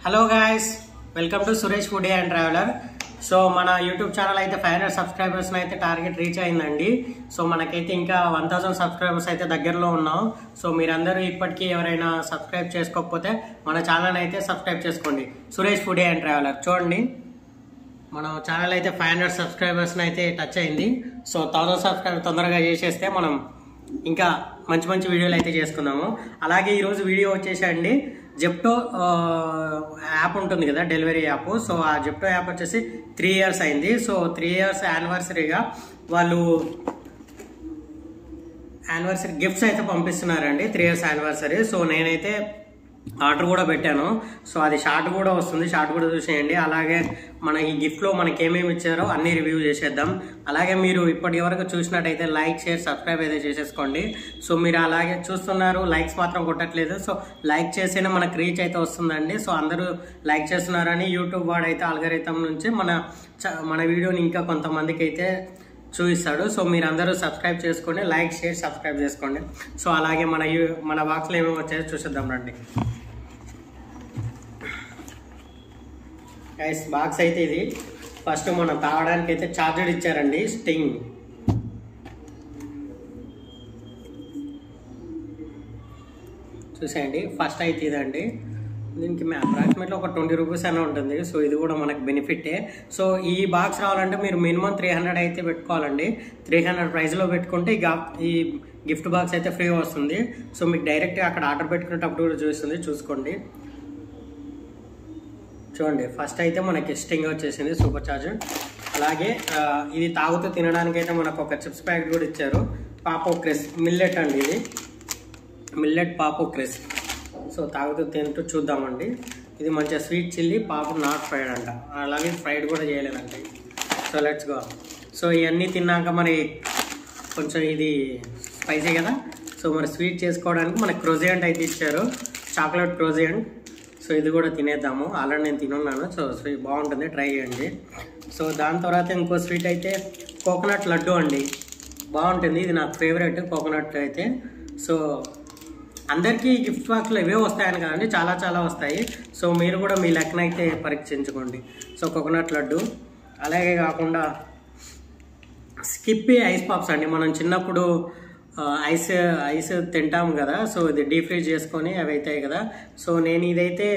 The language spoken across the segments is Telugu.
Hello guys, welcome to Suresh foodie and traveller. So మన యూట్యూబ్ ఛానల్ అయితే 500 సబ్స్క్రైబర్స్ అయితే టార్గెట్ రీచ్ అయిందండి. సో మనకైతే ఇంకా 1000 సబ్స్క్రైబర్స్ అయితే దగ్గరలో ఉన్నాం. సో మీరందరూ ఇప్పటికీ ఎవరైనా సబ్స్క్రైబ్ చేసుకోకపోతే మన ఛానల్ అయితే సబ్స్క్రైబ్ చేసుకోండి, సురేష్ ఫుడీ అండ్ ట్రావెలర్. చూడండి, మన ఛానల్ అయితే 500 సబ్స్క్రైబర్స్ అయితే టచ్ అయింది. సో 1000 సబ్స్క్రైబర్ తొందరగా చేసేస్తే మనం ఇంకా మంచి మంచి వీడియోలు అయితే చేసుకుందాము. అలాగే ఈరోజు వీడియో వచ్చేసండి, జెప్టో యాప్ ఉంటుంది కదా, డెలివరీ యాప్. సో ఆ జెప్టో యాప్ వచ్చేసి 3 years అయింది. సో 3 years యానివర్సరీగా వాళ్ళు యానివర్సరీ గిఫ్ట్స్ అయితే పంపిస్తున్నారండి, 3 years యానివర్సరీ. సో నేనైతే ఆర్డర్ కూడా పెట్టాను. సో అది షార్ట్ కూడా వస్తుంది, షార్ట్ కూడా చూసేయండి. అలాగే మన ఈ గిఫ్ట్లో మనకి ఏమేమి ఇచ్చారో అన్ని రివ్యూ చేసేద్దాం. అలాగే మీరు ఇప్పటి వరకు చూసినట్టయితే లైక్, షేర్, సబ్స్క్రైబ్ అయితే చేసేసుకోండి. సో మీరు అలాగే చూస్తున్నారు, లైక్స్ మాత్రం కొట్టట్లేదు. సో లైక్ చేస్తేనే మనకు రీచ్ అయితే వస్తుందండి. సో అందరూ లైక్ చేస్తున్నారని యూట్యూబ్ వాడైతే ఆల్గరిథం నుంచి మన వీడియోని ఇంకా కొంతమందికి అయితే చూపిస్తాడు. సో మీరు అందరూ సబ్స్క్రైబ్ చేసుకోండి, లైక్, షేర్, సబ్స్క్రైబ్ చేసుకోండి. సో అలాగే మన బాక్స్లో ఏమేమి వచ్చాయో చూసేద్దాం రండి. గైస్, బాక్స్ అయితే ఇది. ఫస్ట్ మనం తాగడానికి అయితే చార్జర్ ఇచ్చారండి, స్టింగ్. చూసేయండి, ఫస్ట్ అయితే ఇదండి. దీనికి అప్రాక్సిమేట్లీ ఒక 20 రూపీస్ అయినా ఉంటుంది. సో ఇది కూడా మనకు బెనిఫిటే. సో ఈ బాక్స్ రావాలంటే మీరు మినిమం 300 అయితే పెట్టుకోవాలండి. 300 ప్రైస్లో పెట్టుకుంటే ఈ గిఫ్ట్ బాక్స్ అయితే ఫ్రీ వస్తుంది. సో మీకు డైరెక్ట్గా అక్కడ ఆర్డర్ పెట్టుకునేటప్పుడు కూడా చూసుకోండి. చూడండి, ఫస్ట్ అయితే మనకి స్టింగ్ వచ్చేసింది, సూపర్ చార్జర్. అలాగే ఇది తాగుతూ తినడానికి అయితే మనకు ఒక చిప్స్ ప్యాకెట్ కూడా ఇచ్చారు, పాపో క్రిస్ మిల్లెట్ అండి. ఇది మిల్లెట్ పాపో క్రిస్. సో తాగుతూ తింటూ చూద్దామండి. ఇది మంచిగా స్వీట్ చిల్లీ పాపం, నాట్ ఫ్రైడ్ అంట. అలాగే ఫ్రైడ్ కూడా చేయలేదండి. So let's go. సో ఇవన్నీ తిన్నాక మరి కొంచెం ఇది స్పైసీ కదా. సో మరి స్వీట్ చేసుకోవడానికి మనకి క్రోజియంట్ అయితే ఇచ్చారు, చాక్లెట్ క్రోజియంట్. సో ఇది కూడా తినేద్దాము. ఆల్రెడీ నేను తినున్నాను. సో స్వీట్ బాగుంటుంది, ట్రై చేయండి. సో దాని తర్వాత ఇంకో స్వీట్ అయితే కోకోనట్ లడ్డు అండి, బాగుంటుంది. ఇది నాకు ఫేవరెట్ కోకోనట్ అయితే. సో అందరికీ గిఫ్ట్ బాక్స్లో ఇవే వస్తాయని కదండి, చాలా చాలా వస్తాయి. సో మీరు కూడా మీ లెక్కన అయితే పరీక్షించుకోండి. So coconut laddu. అలాగే కాకుండా స్కిప్పీ ఐస్ పాప్స్ అండి. మనం చిన్నప్పుడు ఐస్ తింటాం కదా. సో ఇది డీప్ ఫ్రీజ్ చేసుకొని అవి అవుతాయి కదా. సో నేను ఇదైతే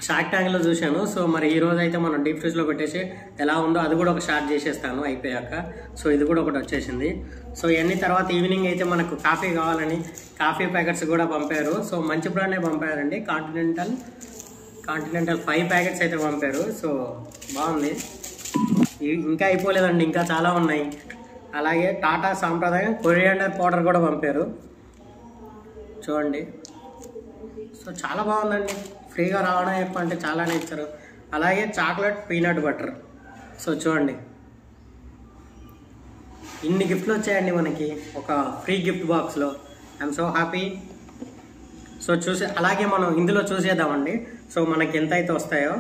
షార్క్ ట్యాంక్లో చూశాను. సో మరి ఈ రోజు అయితే మనం డీప్ ఫ్రిడ్జ్లో పెట్టేసి ఎలా ఉందో అది కూడా ఒక షార్ట్ చేసేస్తాను అయిపోయాక. సో ఇది కూడా ఒకటి వచ్చేసింది. సో ఇవన్నీ తర్వాత ఈవినింగ్ అయితే మనకు కాఫీ కావాలని కాఫీ ప్యాకెట్స్ కూడా పంపారు. సో మంచి బ్రాండే పంపారండి, కాంటినెంటల్ 5 ప్యాకెట్స్ అయితే పంపారు. సో బాగుంది. ఇంకా అయిపోలేదండి, ఇంకా చాలా ఉన్నాయి. అలాగే టాటా సాంప్రదాయం కొరియాండర్ పౌడర్ కూడా పంపారు, చూడండి. సో చాలా బాగుందండి, ఫ్రీగా రావడం ఎక్కువ అంటే చాలానే ఇచ్చారు. అలాగే చాక్లెట్ పీనట్ బటర్. సో చూడండి, ఇన్ని గిఫ్ట్లు వచ్చాయండి మనకి ఒక ఫ్రీ గిఫ్ట్ బాక్స్లో. I'm so happy. సో అలాగే మనం ఇందులో చూసేద్దామండి. సో మనకి ఎంత అయితే వస్తాయో,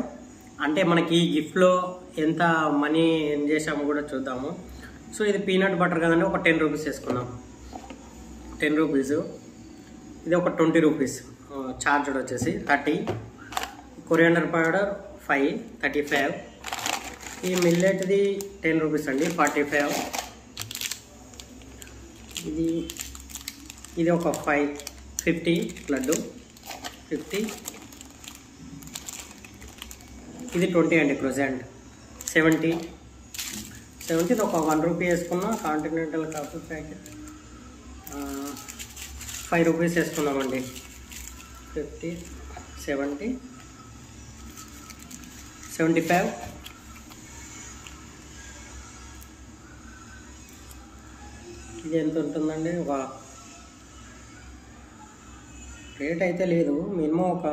అంటే మనకి ఈ గిఫ్ట్లో ఎంత మనీ ఏం చేసామో కూడా చూద్దాము. సో ఇది పీనట్ బటర్ కదండి, ఒక 10 రూపీస్ వేసుకుందాం. 10 రూపీస్. ఇది ఒక 20 రూపీస్. చార్జర్ వచ్చేసి 30. Coriander powder 5, 35. ఈ మిల్లెట్ది 10 రూపీస్ అండి, 45. ఇది ఒక 50 లడ్డు 50. ఇది 20 అండి, క్రోజెంట్ 70. ఇది ఒక 1 రూపీ వేసుకున్నాం. కాంటినెంటల్ కాఫీ ప్యాకెట్ 5 రూపీస్ వేసుకున్నామండి. 50, 70, 75. ఇది ఎంత ఉంటుందండి? ఒక రేట్ అయితే లేదు, మినిమం ఒక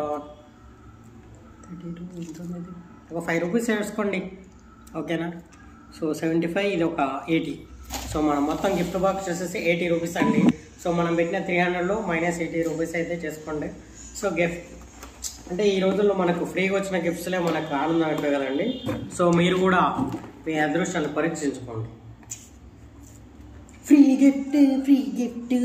5 రూపీస్ వేసుకోండి, ఓకేనా. సో 75, ఇది ఒక 80. సో మనం మొత్తం గిఫ్ట్ బాక్స్ వచ్చేసి 80 రూపీస్ అండి. సో మనం పెట్టిన 300లో -80 రూపీస్ అయితే చేసుకోండి. సో గిఫ్ట్ అంటే ఈ రోజుల్లో మనకు ఫ్రీగా వచ్చిన గిఫ్ట్స్లే మనకు ఆనందం అయిపోయి కదండి. సో మీరు కూడా మీ అదృష్టాన్ని పరీక్షించుకోండి. Free gift